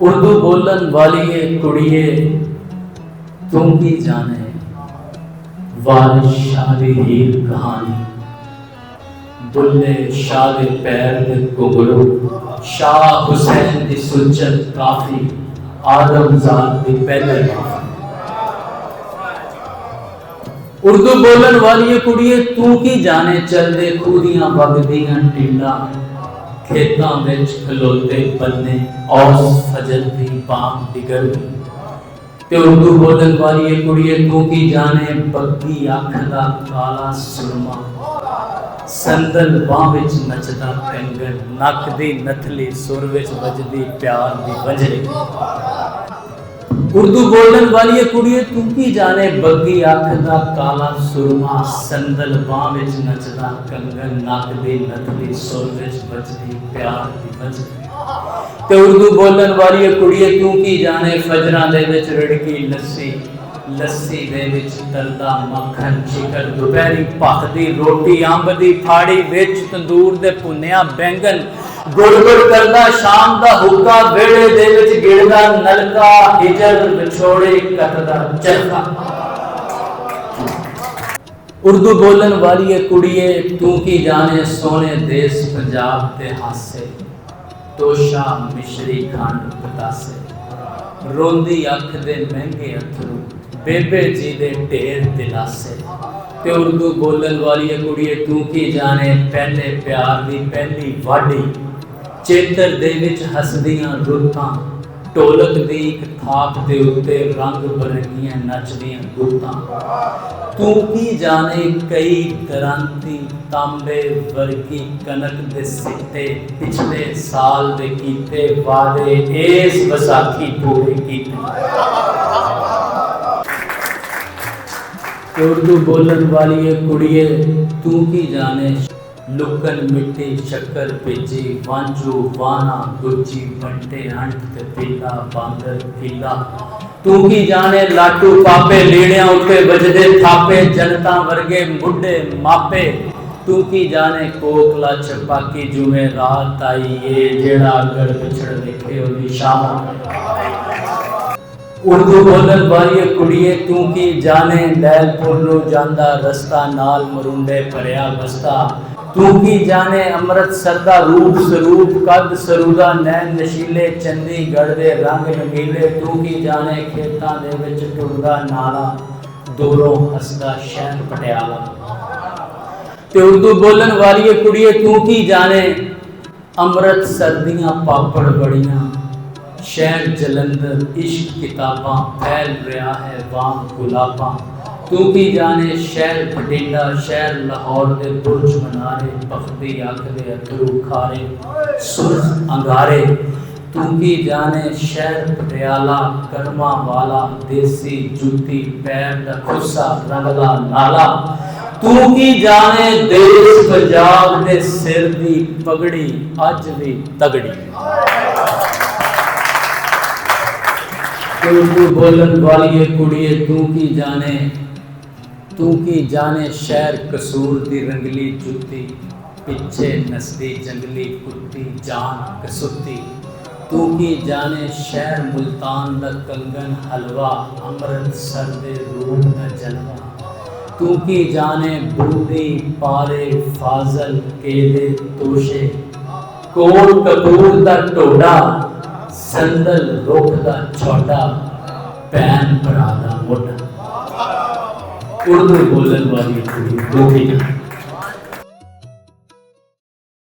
उर्दू बोलन वाली कुड़िए तू की जाने वारिस शाह दी हीर कहानी बुल्ले शाह दे पैर दे घुंघरू शाह हुसैन दी सुजत काफी आदमजाद दी पहले उर्दू बोलन वाली कुड़िए तू की जाने चलदे खूदियां वगदियां टिंडा खेतां विच खलोते बन्ने औस फजल दी बाम डिगर ते उर्दू बोलन वाली कुड़िए तू की जाने बग्गी अख दा काला सुरमा संदल बाह विच नचदा कंगर नक दी नथली सुर विच वजदी प्यार दी वंजरी उर्दू बोलन वाली कुड़िए तू की जाने बग्गी अख दा काला सुरमा संदल बाह विच नचदा कंगन नक दी नथली सुर विच वजदी प्यार दी वंजरी ते उर्दू बोलन वाली कुड़िए तू की जाने फजरां दे विच रिड़की लस्सी लस्सी दे विच तरदा मक्खन चिकन दोपहरी भखदी रोटी अंब दी फाड़ी विच तंदूर दे भुन्निया बैंगन गुड़ गुड़ करदा शाम दा हुक्का वेड़े दे विच गिरदा नलका हिजर विछोड़े कटदा चरखा उर्दू बोलन वाली कुड़िए तू की जाने सोने देश पंजाब दे हासे तोशा मिश्री खंड पतासे रोंदी अख दे महंगे अथरू बेबे जी दे ढेर दिलासे ते उर्दू बोलन वाली कुड़िए तू की जाने पहले प्यार दी पहली वाडी चेतर दे विच हसदियां रुतां ढोलक दी एक थाप दे उत्ते रंग बरंगियां नचदियां गुतां तू की जाने कई दरांती तांबे वर्गी कनक दे सिੱਟੇ पिछले साल दे कीते वादे इस वसाखी पूरे कीते उर्दू बोलन वाली कुड़िए तू की जाने लुकन मिट्टी शक्कर भेजी वांजू वाना गुज्जी बंटे अंट ते पीला बांदर पीला तू की जाने लाटू पापे लीड़ियां उठे बजदे थापे जनता वर्गे बुढ़े मापे तू की जाने कोकला छपाकी जुमे रात आई ये जेड़ा अगर बिछड़ देखे ओदी शाम उर्दू बोलन वाली कुड़िए तू की जाने लैलपुर नु जांदा रस्ता नाल मरुंडे भरिया बस्ता तू की जाने अमृतसर दा रूप स्वरूप कद सरूदा नैन नशीले चंडीगढ़ दे रंग रंगीले तू की जाने खेतां दे विच टुरदा नाला दूरों हसदा शहर पटियाला ते उर्दू बोलन वाली कुड़िए तू की जाने अमृतसर दियां पापड़ बड़ियां शहर जलंधर इश्क किताबां फैल रहा है वाम गुलाबां तू की जाने शहर बठिंडा शहर लाहौर दे बुर्ज मनारे बखती अख दे अथरू खारे सुर्ख अंगारे तू की जाने शहर पटियाला कर्मा वाला देसी जूती पैर दा खुसा रंगला नाला तू की जाने देश पंजाब दे सिर दी पगड़ी अज भी तगड़ी उर्दू बोलन वाली कुड़िए तू की जाने शहर कसूर दी रंगली जुत्ती पिछे नसदी जंगली कुत्ती जान कसुत्ती तू की जाने शहर मुल्तान दा कंगन हलवा अमृतसर दे रूम दा जलवा तू की जाने बूंदी पारे फाजल केले तोशे कोट कपूर दा टोडा संदल रोक दा छोटा पैन भरा दा मोटा उर्दू बोलन वाली कुड़ी